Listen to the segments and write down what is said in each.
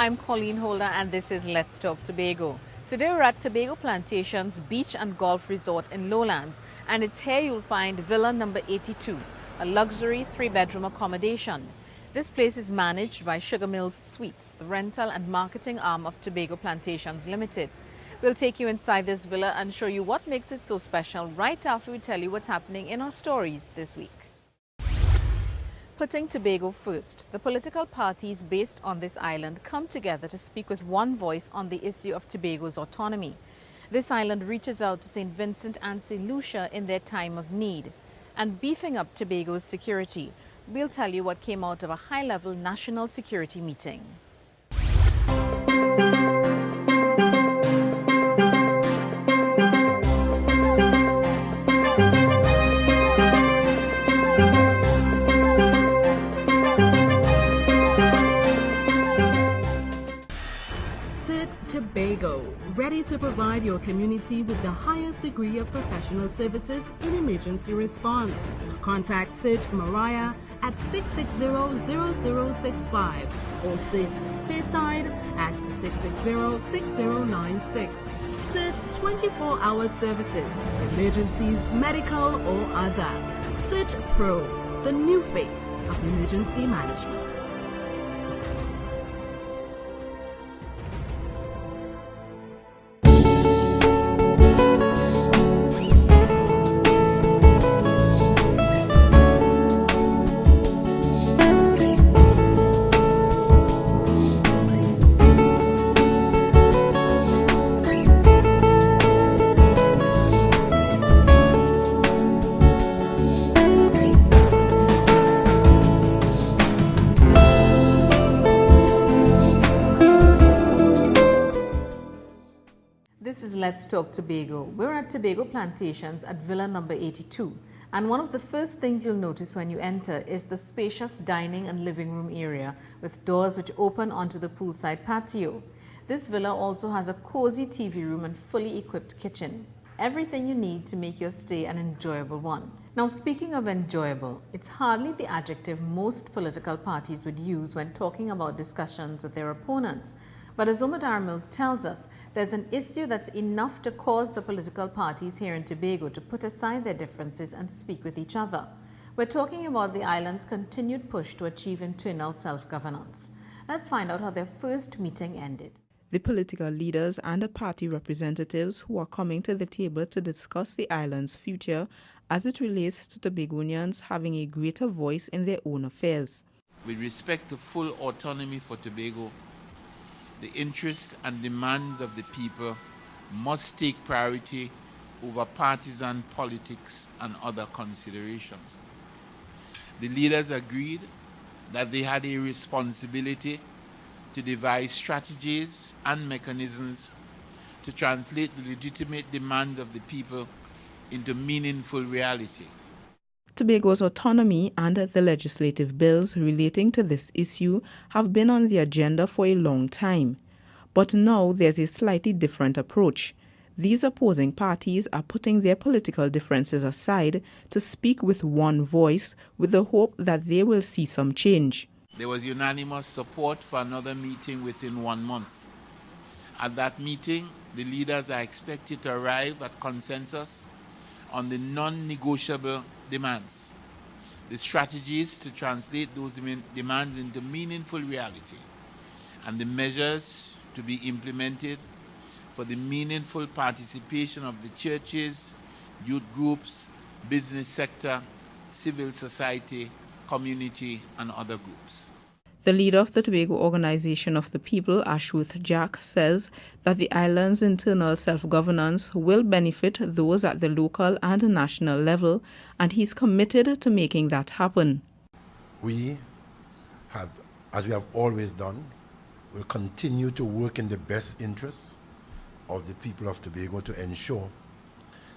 I'm Colleen Holder and this is Let's Talk Tobago. Today we're at Tobago Plantations Beach and Golf Resort in Lowlands, and it's here you'll find Villa number 82, a luxury 3-bedroom accommodation. This place is managed by Sugar Mills Suites, the rental and marketing arm of Tobago Plantations Limited. We'll take you inside this villa and show you what makes it so special right after we tell you what's happening in our stories this week. Putting Tobago first, the political parties based on this island come together to speak with one voice on the issue of Tobago's autonomy. This island reaches out to St. Vincent and St. Lucia in their time of need. And beefing up Tobago's security, we'll tell you what came out of a high-level national security meeting. Tobago, ready to provide your community with the highest degree of professional services in emergency response. Contact CERT Mariah at 660-0065 or CERT Speyside at 660-6096. CERT 24-hour services, emergencies, medical or other. CERT Pro, the new face of emergency management. This is Let's Talk Tobago. We're at Tobago Plantations at Villa number 82. And one of the first things you'll notice when you enter is the spacious dining and living room area with doors which open onto the poolside patio. This villa also has a cozy TV room and fully equipped kitchen. Everything you need to make your stay an enjoyable one. Now, speaking of enjoyable, it's hardly the adjective most political parties would use when talking about discussions with their opponents. But as Omar Mills tells us, there's an issue that's enough to cause the political parties here in Tobago to put aside their differences and speak with each other. We're talking about the island's continued push to achieve internal self-governance. Let's find out how their first meeting ended. The political leaders and the party representatives who are coming to the table to discuss the island's future as it relates to Tobagonians having a greater voice in their own affairs. With respect to full autonomy for Tobago, the interests and demands of the people must take priority over partisan politics and other considerations. The leaders agreed that they had a responsibility to devise strategies and mechanisms to translate the legitimate demands of the people into meaningful reality. Tobago's autonomy and the legislative bills relating to this issue have been on the agenda for a long time. But now there's a slightly different approach. These opposing parties are putting their political differences aside to speak with one voice with the hope that they will see some change. There was unanimous support for another meeting within 1 month. At that meeting, the leaders are expected to arrive at consensus on the non-negotiable demands, the strategies to translate those demands into meaningful reality, and the measures to be implemented for the meaningful participation of the churches, youth groups, business sector, civil society, community, and other groups. The leader of the Tobago Organization of the People, Ashworth Jack, says that the island's internal self-governance will benefit those at the local and national level, and he's committed to making that happen. We have, as we have always done, will continue to work in the best interests of the people of Tobago to ensure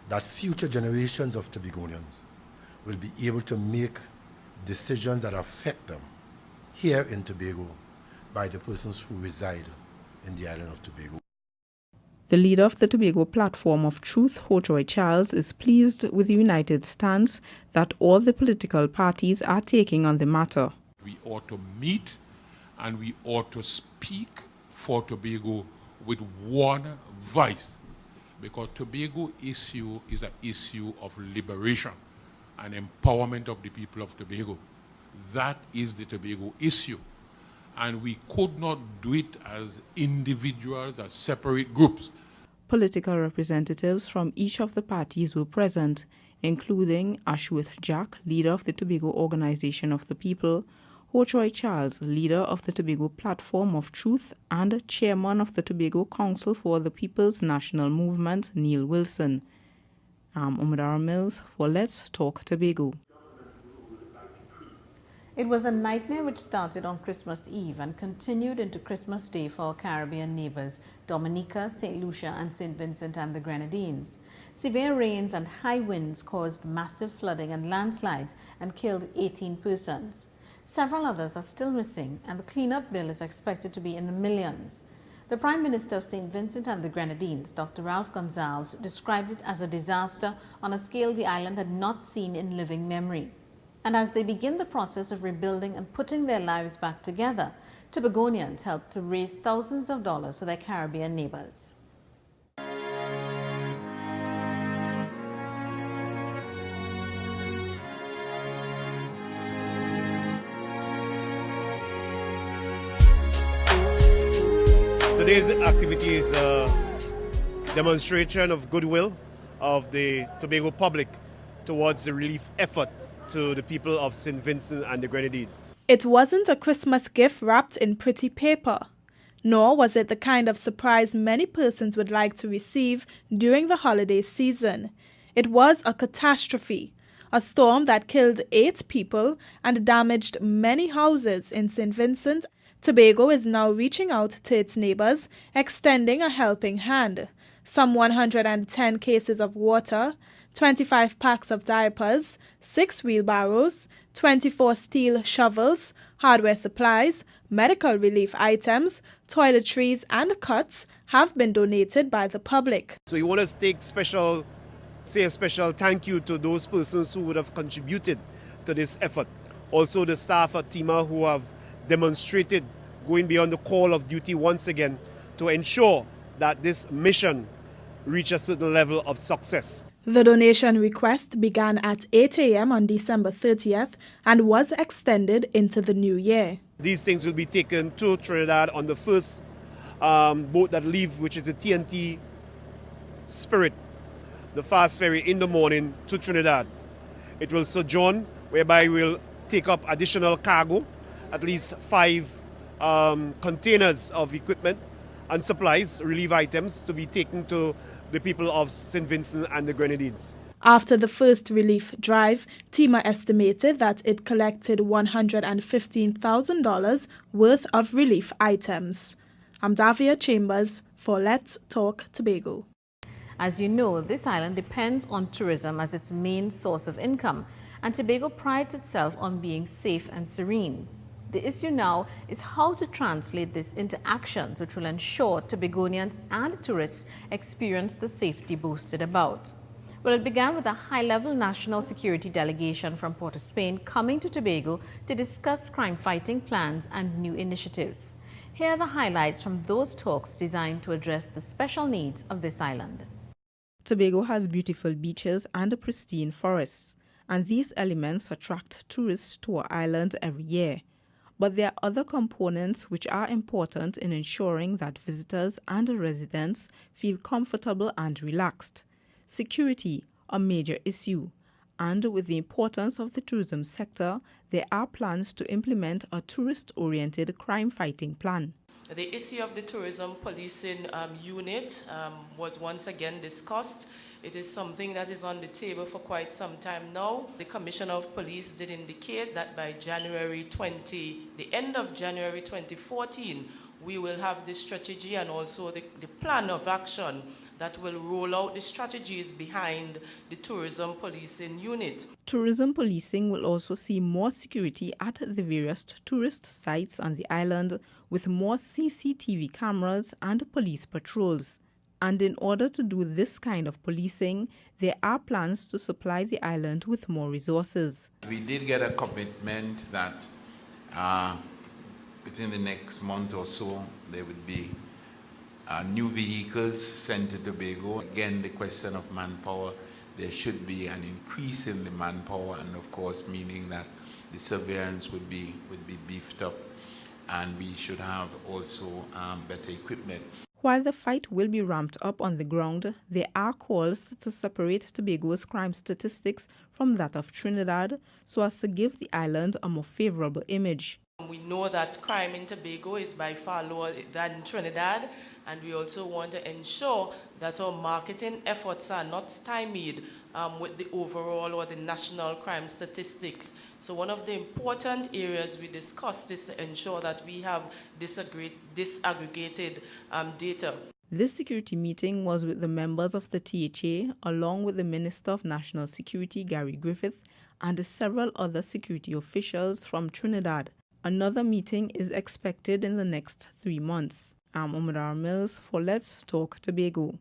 that future generations of Tobagonians will be able to make decisions that affect them here in Tobago by the persons who reside in the island of Tobago. The leader of the Tobago Platform of Truth, Ho-Choi Charles, is pleased with the united stance that all the political parties are taking on the matter. We ought to meet and we ought to speak for Tobago with one voice, because Tobago issue is an issue of liberation and empowerment of the people of Tobago. That is the Tobago issue. And we could not do it as individuals, as separate groups. Political representatives from each of the parties were present, including Ashworth Jack, leader of the Tobago Organization of the People, Ho-Choi Charles, leader of the Tobago Platform of Truth, and chairman of the Tobago Council for the People's National Movement, Neil Wilson. I'm Umadara Mills for Let's Talk Tobago. It was a nightmare which started on Christmas Eve and continued into Christmas Day for our Caribbean neighbours, Dominica, St. Lucia and St. Vincent and the Grenadines. Severe rains and high winds caused massive flooding and landslides and killed 18 persons. Several others are still missing, and the cleanup bill is expected to be in the millions. The Prime Minister of St. Vincent and the Grenadines, Dr. Ralph Gonsalves, described it as a disaster on a scale the island had not seen in living memory. And as they begin the process of rebuilding and putting their lives back together, Tobagonians helped to raise thousands of dollars for their Caribbean neighbours. Today's activity is a demonstration of goodwill of the Tobago public towards the relief effort to the people of St. Vincent and the Grenadines. It wasn't a Christmas gift wrapped in pretty paper, nor was it the kind of surprise many persons would like to receive during the holiday season. It was a catastrophe, a storm that killed 8 people and damaged many houses in St. Vincent. Tobago is now reaching out to its neighbours, extending a helping hand. Some 110 cases of water, 25 packs of diapers, 6 wheelbarrows, 24 steel shovels, hardware supplies, medical relief items, toiletries and cuts have been donated by the public. So we want to say a special thank you to those persons who would have contributed to this effort. Also the staff at TEMA who have demonstrated going beyond the call of duty once again to ensure that this mission reach a certain level of success. The donation request began at 8 a.m. on December 30th and was extended into the new year. These things will be taken to Trinidad on the first boat that leaves, which is the TNT Spirit, the fast ferry in the morning to Trinidad. It will sojourn, whereby we'll take up additional cargo, at least 5 containers of equipment and supplies, relief items, to be taken to the people of St. Vincent and the Grenadines. After the first relief drive, TEMA estimated that it collected $115,000 worth of relief items. I'm Davia Chambers for Let's Talk Tobago. As you know, this island depends on tourism as its main source of income, and Tobago prides itself on being safe and serene. The issue now is how to translate this into actions which will ensure Tobagonians and tourists experience the safety boasted about. Well, it began with a high-level national security delegation from Port of Spain coming to Tobago to discuss crime-fighting plans and new initiatives. Here are the highlights from those talks designed to address the special needs of this island. Tobago has beautiful beaches and pristine forests, and these elements attract tourists to our island every year. But there are other components which are important in ensuring that visitors and residents feel comfortable and relaxed. Security, a major issue, and with the importance of the tourism sector, there are plans to implement a tourist-oriented crime-fighting plan. The issue of the tourism policing unit was once again discussed. It is something that is on the table for quite some time now. The Commissioner of Police did indicate that by the end of January 2014, we will have the strategy and also the plan of action that will roll out the strategies behind the tourism policing unit. Tourism policing will also see more security at the various tourist sites on the island, with more CCTV cameras and police patrols. And in order to do this kind of policing, there are plans to supply the island with more resources. We did get a commitment that within the next month or so, there would be new vehicles sent to Tobago. Again, the question of manpower, there should be an increase in the manpower, and of course, meaning that the surveillance would be beefed up, and we should have also better equipment. While the fight will be ramped up on the ground, there are calls to separate Tobago's crime statistics from that of Trinidad so as to give the island a more favorable image. We know that crime in Tobago is by far lower than Trinidad, and we also want to ensure that our marketing efforts are not stymied with the overall or the national crime statistics. So one of the important areas we discussed is to ensure that we have disaggregated data. This security meeting was with the members of the THA, along with the Minister of National Security, Gary Griffith, and several other security officials from Trinidad. Another meeting is expected in the next 3 months. I'm Umadar Mills for Let's Talk Tobago.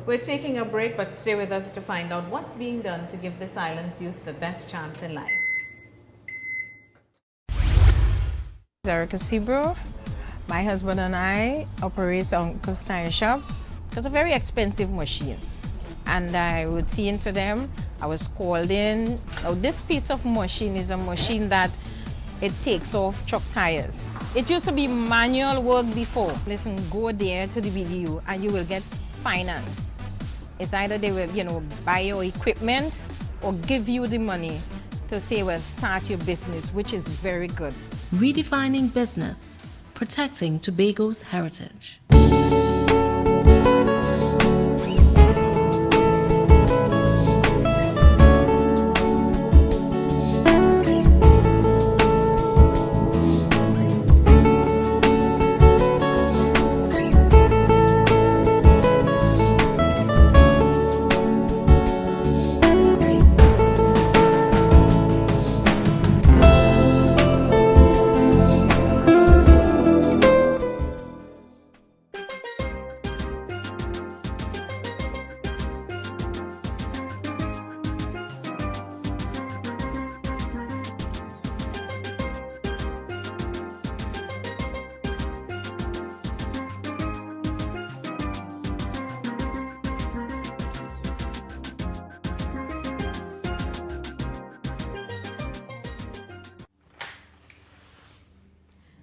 We're taking a break, but stay with us to find out what's being done to give this island's youth the best chance in life. Erica Sebro. My husband and I operate Uncle's Tire Shop. It's a very expensive machine, and I would see into them. I was called in. Now, this piece of machine is a machine that it takes off truck tires. It used to be manual work before. Listen, go there to the video and you will get finance. It's either they will, buy your equipment or give you the money to say, well, start your business, which is very good. Redefining business, protecting Tobago's heritage.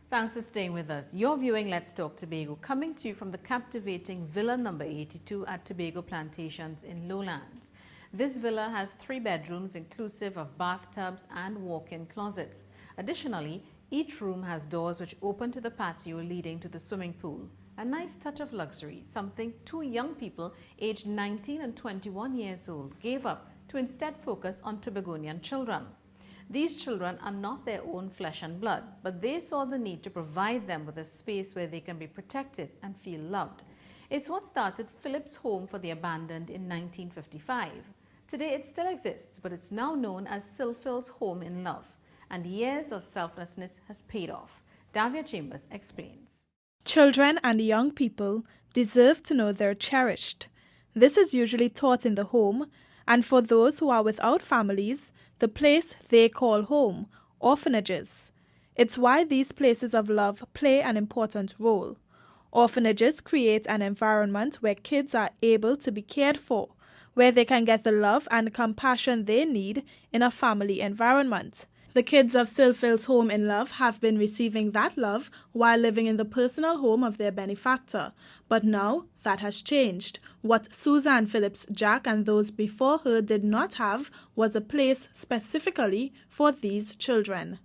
Thanks for staying with us. You're viewing Let's Talk Tobago, coming to you from the captivating Villa number 82 at Tobago Plantations in Lowlands. This villa has 3 bedrooms inclusive of bathtubs and walk-in closets. Additionally, each room has doors which open to the patio leading to the swimming pool. A nice touch of luxury, something 2 young people aged 19 and 21 years old gave up to instead focus on Tobagonian children. These children are not their own flesh and blood, but they saw the need to provide them with a space where they can be protected and feel loved. It's what started Philip's Home for the Abandoned in 1955. Today it still exists, but it's now known as Silphil's Home in Love, and years of selflessness has paid off. Davia Chambers explains. Children and young people deserve to know they're cherished. This is usually taught in the home, and for those who are without families, the place they call home, orphanages. It's why these places of love play an important role. Orphanages create an environment where kids are able to be cared for, where they can get the love and compassion they need in a family environment. The kids of Silphil's Home in Love have been receiving that love while living in the personal home of their benefactor. But now that has changed. What Suzanne Phillips Jack and those before her did not have was a place specifically for these children.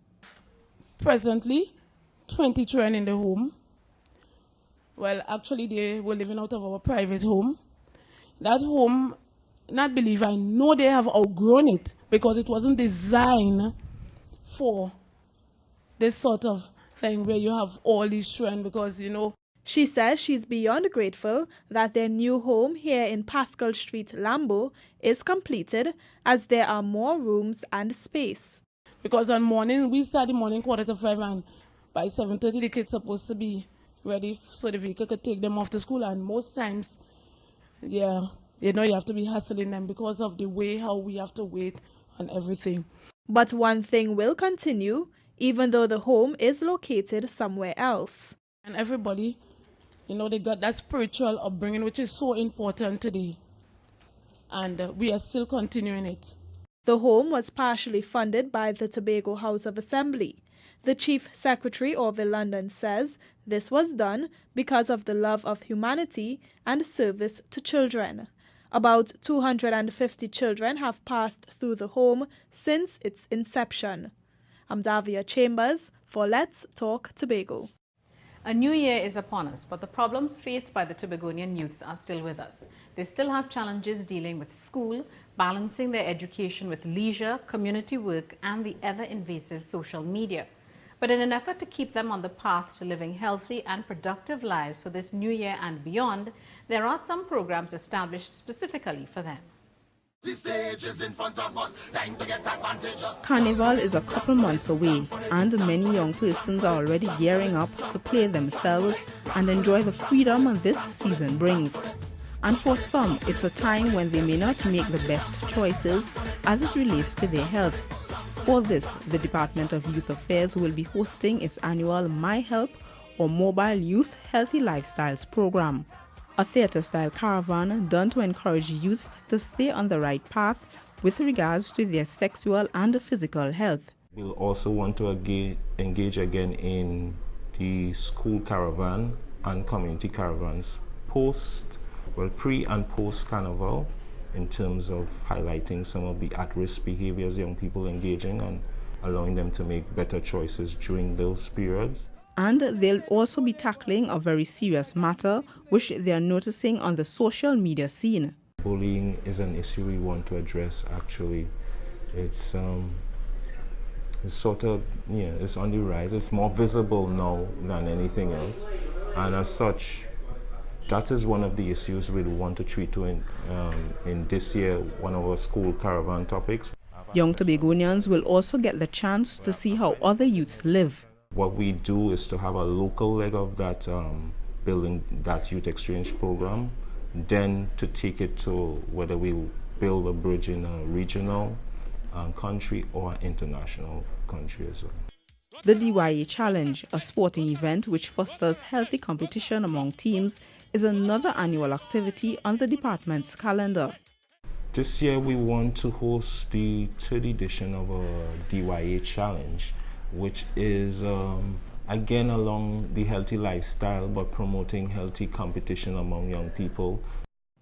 Presently, 20 children in the home. Well, actually, they were living out of our private home. That home, not believe, I know they have outgrown it because it wasn't designed for this sort of thing where you have all these children because, She says she's beyond grateful that their new home here in Pascal Street, Lambo, is completed as there are more rooms and space. Because on morning, we start the morning 4:45 and by 7:30 the kids supposed to be ready so the vehicle could take them off to school, and most times, you have to be hassling them because of the way how we have to wait on everything. But one thing will continue, even though the home is located somewhere else. And everybody, they got that spiritual upbringing, which is so important today. And we are still continuing it. The home was partially funded by the Tobago House of Assembly. The Chief Secretary of Lowlands says this was done because of the love of humanity and service to children. About 250 children have passed through the home since its inception. I'm Davia Chambers for Let's Talk Tobago. A new year is upon us, but the problems faced by the Tobagonian youths are still with us. They still have challenges dealing with school, balancing their education with leisure, community work, and the ever-invasive social media. But in an effort to keep them on the path to living healthy and productive lives for this new year and beyond, there are some programs established specifically for them. Carnival is a couple months away, and many young persons are already gearing up to play themselves and enjoy the freedom this season brings. And for some, it's a time when they may not make the best choices as it relates to their health. For this, the Department of Youth Affairs will be hosting its annual My Help or Mobile Youth Healthy Lifestyles program, a theatre-style caravan done to encourage youths to stay on the right path with regards to their sexual and physical health. We'll also want to engage again in the school caravan and community caravans pre and post carnival, in terms of highlighting some of the at-risk behaviors young people engaging and allowing them to make better choices during those periods. And they'll also be tackling a very serious matter which they are noticing on the social media scene. Bullying is an issue we want to address, actually. It's sort of, it's on the rise. It's more visible now than anything else. And as such, that is one of the issues we want to treat in this year, one of our school caravan topics. Young Tobagonians will also get the chance to see how other youths live. What we do is to have a local leg of that, building that youth exchange program, then to take it to whether we'll build a bridge in a regional country or international country as well. The DYA Challenge, a sporting event which fosters healthy competition among teams, is another annual activity on the department's calendar. This year we want to host the third edition of our DYA Challenge, which is again along the healthy lifestyle but promoting healthy competition among young people.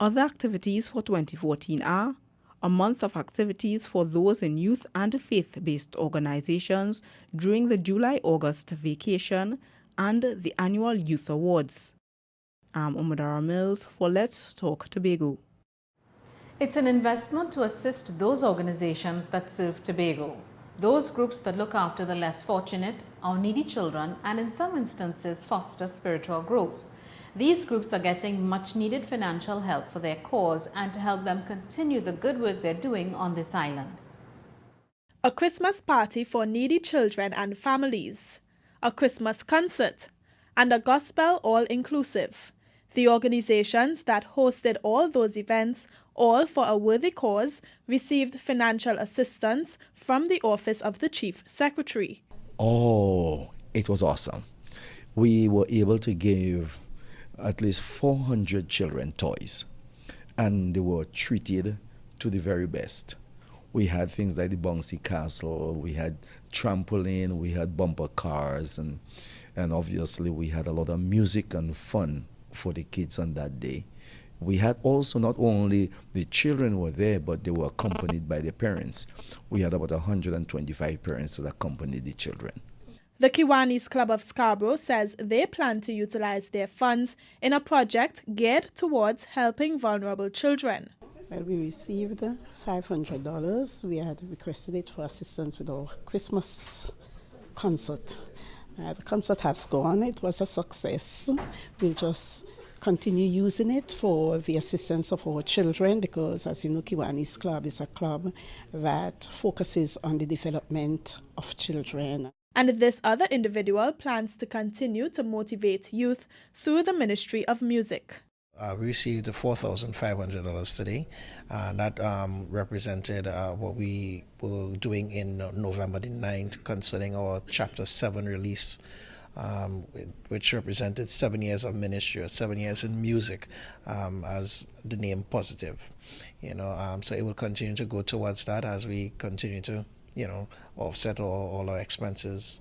Other activities for 2014 are a month of activities for those in youth and faith-based organizations during the July-August vacation and the annual Youth Awards. I'm Umadara Mills for Let's Talk Tobago. It's an investment to assist those organizations that serve Tobago, those groups that look after the less fortunate or needy children and in some instances foster spiritual growth. These groups are getting much needed financial help for their cause and to help them continue the good work they're doing on this island. A Christmas party for needy children and families, a Christmas concert, and a gospel all-inclusive. The organizations that hosted all those events, all for a worthy cause, received financial assistance from the Office of the Chief Secretary. Oh, it was awesome. We were able to give at least 400 children toys, and they were treated to the very best. We had things like the bouncy castle, we had trampoline, we had bumper cars, and obviously we had a lot of music and fun for the kids on that day. We had also not only the children were there, but they were accompanied by their parents. We had about 125 parents that accompanied the children. The Kiwanis Club of Scarborough says they plan to utilize their funds in a project geared towards helping vulnerable children. Well, we received $500. We had requested it for assistance with our Christmas concert. The concert has gone. It was a success. We'll just continue using it for the assistance of our children because, as you know, Kiwanis Club is a club that focuses on the development of children. And this other individual plans to continue to motivate youth through the Ministry of Music. We received $4,500 today, and that represented what we were doing in November the 9th concerning our Chapter 7 release, which represented 7 years of ministry, or 7 years in music, as the name positive. So it will continue to go towards that as we continue to, offset all our expenses.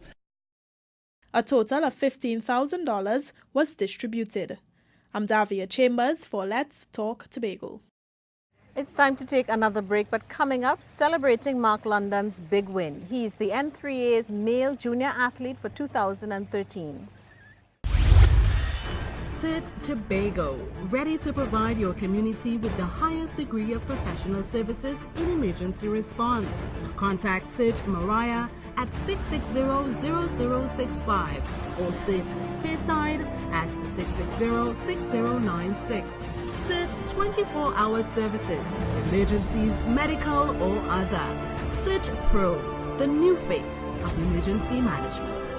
A total of $15,000 was distributed. I'm Davia Chambers for Let's Talk Tobago. It's time to take another break, but coming up, celebrating Mark London's big win. He's the N3A's male junior athlete for 2013. Sit Tobago, ready to provide your community with the highest degree of professional services in emergency response. Contact Sit Mariah at 660-0065 or Sit Speyside at 660-6096. Sit 24-hour services, emergencies, medical or other. Sit Pro, the new face of emergency management.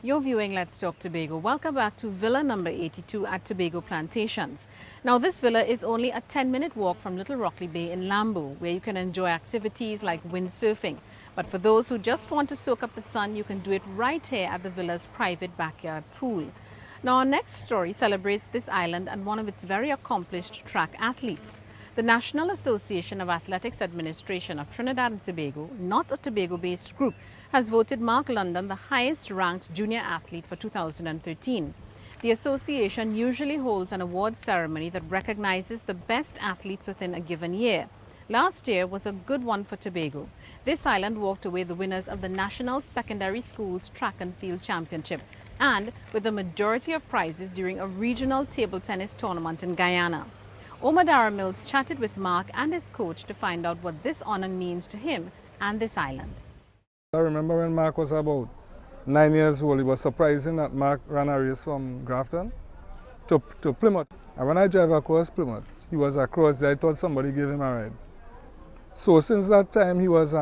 You're viewing Let's Talk Tobago. Welcome back to Villa number 82 at Tobago Plantations. Now, this villa is only a 10-minute walk from Little Rockley Bay in Lambo, where you can enjoy activities like windsurfing. But for those who just want to soak up the sun, you can do it right here at the villa's private backyard pool. Now, our next story celebrates this island and one of its very accomplished track athletes. The National Association of Athletics Administration of Trinidad and Tobago, not a Tobago-based group, has voted Mark London the highest-ranked junior athlete for 2013. The association usually holds an awards ceremony that recognizes the best athletes within a given year. Last year was a good one for Tobago. This island walked away the winners of the National Secondary Schools Track and Field Championship and with the majority of prizes during a regional table tennis tournament in Guyana. Omadara Mills chatted with Mark and his coach to find out what this honor means to him and this island. I remember when Mark was about 9 years old, it was surprising that Mark ran a race from Grafton to Plymouth. And when I drive across Plymouth, he was across there. I thought somebody gave him a ride. So since that time, he was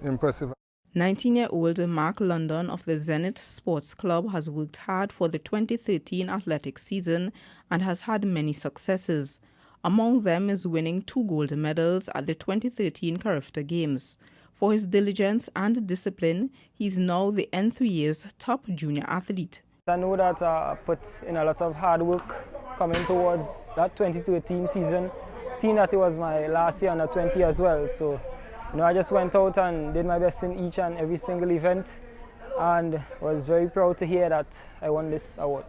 impressive. 19-year-old Mark London of the Zenith Sports Club has worked hard for the 2013 athletic season and has had many successes. Among them is winning 2 gold medals at the 2013 Carifta Games. For his diligence and discipline, he is now the N3A's top junior athlete. I know that I put in a lot of hard work coming towards that 2013 season, seeing that it was my last year under 20 as well. So, I just went out and did my best in each and every single event and was very proud to hear that I won this award.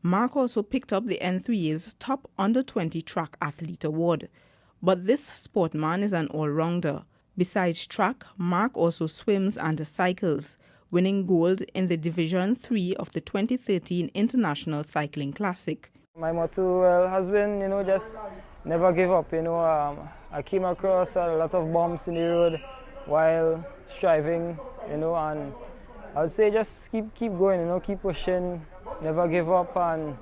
Mark also picked up the N3A's top under-20 track athlete award. But this sportman is an all-rounder. Besides track, Mark also swims and cycles, winning gold in the Division 3 of the 2013 International Cycling Classic. My motto has been, just never give up. I came across a lot of bumps in the road while striving, and I would say just keep going, keep pushing, never give up. And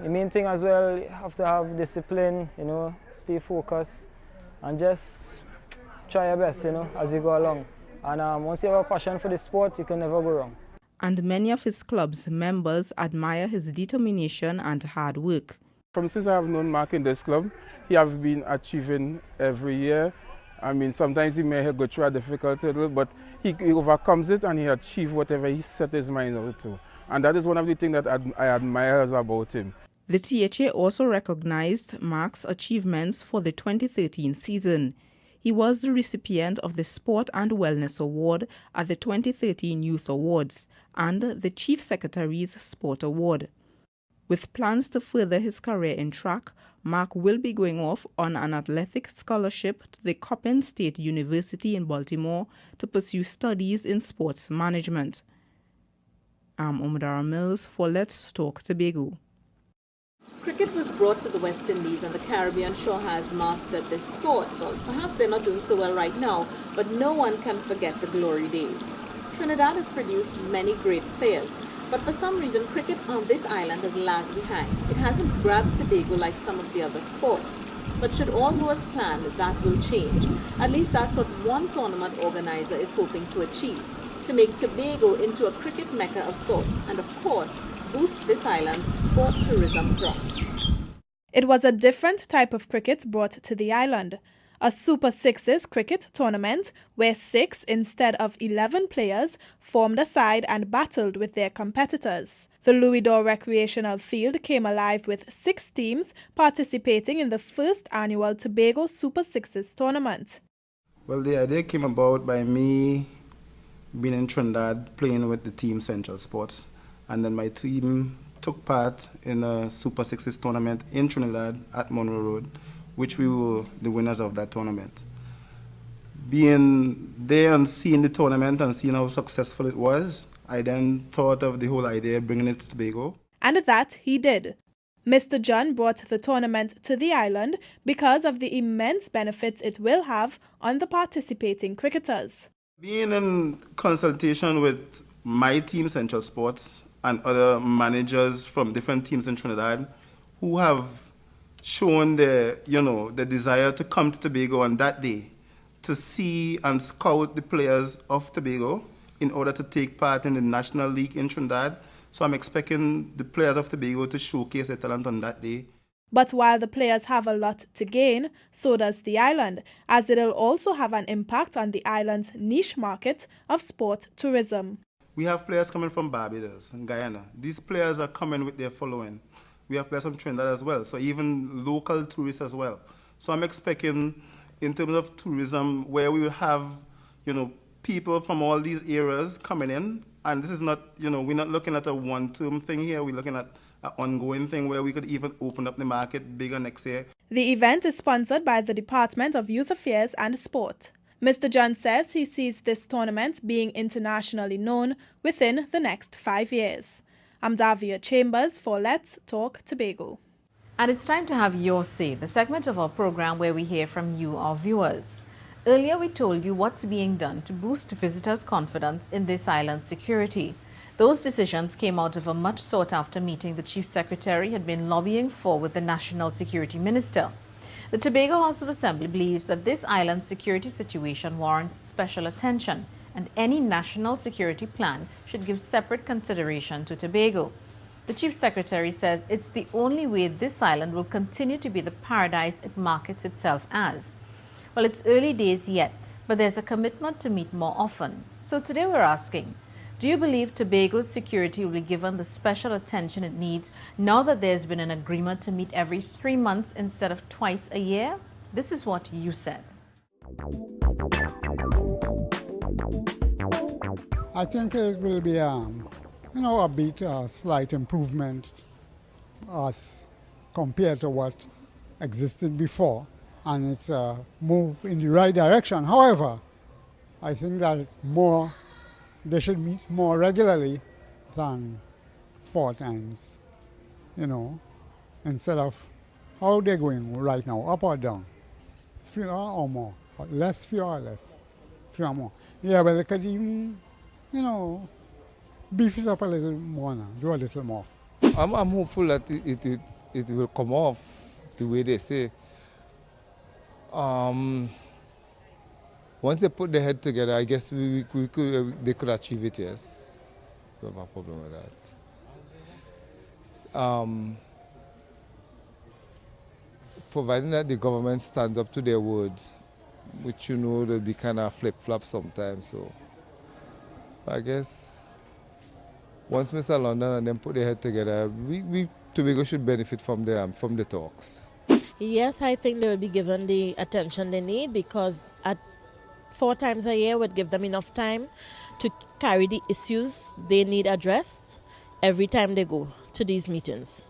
the main thing as well, you have to have discipline, stay focused, and just try your best, as you go along. And once you have a passion for the sport, you can never go wrong. And many of his club's members admire his determination and hard work. Since I have known Mark in this club, he has been achieving every year. Sometimes he may go through a difficult hurdle, but he overcomes it and he achieves whatever he set his mind out to. And that is one of the things that I admire about him. The THA also recognized Mark's achievements for the 2013 season. He was the recipient of the Sport and Wellness Award at the 2013 Youth Awards and the Chief Secretary's Sport Award. With plans to further his career in track, Mark will be going off on an athletic scholarship to the Coppin State University in Baltimore to pursue studies in sports management. I'm Umadara Mills for Let's Talk Tobago. Cricket was brought to the West Indies and the Caribbean sure has mastered this sport. Or perhaps they're not doing so well right now, but no one can forget the glory days. Trinidad has produced many great players, but for some reason cricket on this island has lagged behind. It hasn't grabbed Tobago like some of the other sports. But should all go as planned, that will change. At least that's what one tournament organizer is hoping to achieve, to make Tobago into a cricket mecca of sorts and of course boost this island's sport tourism thrust. It was a different type of cricket brought to the island. A Super Sixes cricket tournament where 6 instead of 11 players formed a side and battled with their competitors. The Louis D'Or recreational field came alive with 6 teams participating in the first annual Tobago Super Sixes tournament. Well, the idea came about by me being in Trinidad playing with the team Central Sports. And then my team took part in a Super Sixes tournament in Trinidad at Monroe Road, which we were the winners of that tournament. Being there and seeing the tournament and seeing how successful it was, I then thought of the whole idea of bringing it to Tobago. And that he did. Mr. John brought the tournament to the island because of the immense benefits it will have on the participating cricketers. Being in consultation with my team, Central Sports, and other managers from different teams in Trinidad who have shown the desire to come to Tobago on that day to see and scout the players of Tobago in order to take part in the National League in Trinidad. So I'm expecting the players of Tobago to showcase their talent on that day. But while the players have a lot to gain, so does the island, as it'll also have an impact on the island's niche market of sport tourism. We have players coming from Barbados and Guyana. These players are coming with their following. We have players from Trinidad as well, so even local tourists as well. So I'm expecting, in terms of tourism, where we will have, people from all these areas coming in, and this is not, we're not looking at a one-term thing here. We're looking at an ongoing thing where we could even open up the market bigger next year. The event is sponsored by the Department of Youth Affairs and Sport. Mr. John says he sees this tournament being internationally known within the next 5 years. I'm Davia Chambers for Let's Talk Tobago. And it's time to have your say, the segment of our program where we hear from you, our viewers. Earlier we told you what's being done to boost visitors' confidence in this island's security. Those decisions came out of a much sought-after meeting the Chief Secretary had been lobbying for with the National Security Minister. The Tobago House of Assembly believes that this island's security situation warrants special attention, and any national security plan should give separate consideration to Tobago. The Chief Secretary says it's the only way this island will continue to be the paradise it markets itself as. Well, it's early days yet, but there's a commitment to meet more often. So today we're asking, do you believe Tobago's security will be given the special attention it needs now that there's been an agreement to meet every 3 months instead of twice a year? This is what you said. I think it will be, a slight improvement as compared to what existed before, and it's a move in the right direction. However, I think that they should meet more regularly than 4 times, instead of how they're going right now, up or down, fewer or more, or less, fewer or less, fewer or more. Yeah, but they could even, beef it up a little more now, do a little more. I'm hopeful that it will come off the way they say. Once they put their head together, I guess they could achieve it, yes. We have a problem with that. Providing that the government stands up to their word, which they'll be kind of flip-flop sometimes. So I guess once Mr. London and them put their head together, Tobago should benefit from the talks. Yes, I think they will be given the attention they need, because at 4 times a year would give them enough time to carry the issues they need addressed every time they go to these meetings.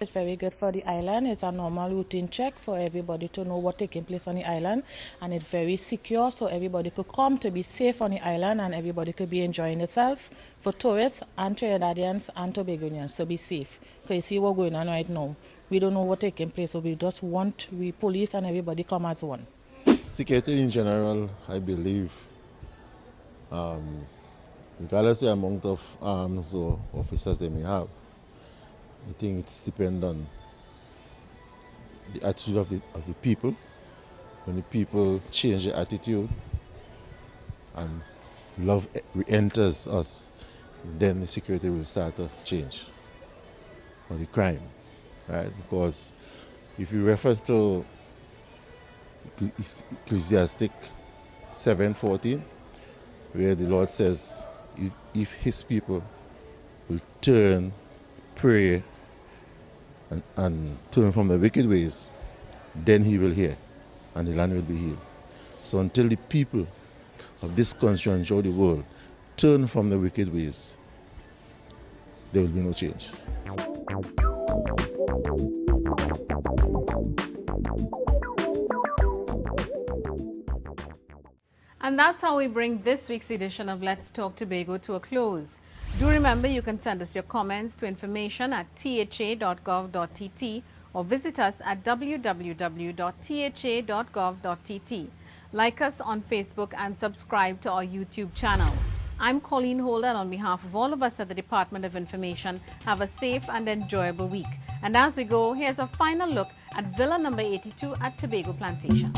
It's very good for the island. It's a normal routine check for everybody to know what's taking place on the island, and it's very secure, so everybody could come to be safe on the island and everybody could be enjoying itself, for tourists and Trinidadians and Tobagonians to be safe. Because you see what's going on right now. We don't know what's taking place, so we just want we police and everybody come as one. Security in general, I believe, regardless of the amount of arms or officers they may have, I think it's depends on the attitude of the people. When the people change their attitude and love enters us, then the security will start to change, or the crime, right? Because if you refer to Ecclesiastic 7:14, where the Lord says, if his people will turn, pray, and turn from the wicked ways, then he will hear, and the land will be healed. So until the people of this country and throughout the world turn from the wicked ways, there will be no change. And that's how we bring this week's edition of Let's Talk Tobago to a close. Do remember you can send us your comments to information@tha.gov.tt or visit us at www.tha.gov.tt. Like us on Facebook and subscribe to our YouTube channel. I'm Colleen Holder, and on behalf of all of us at the Department of Information, have a safe and enjoyable week. And as we go, here's a final look at Villa number 82 at Tobago Plantations.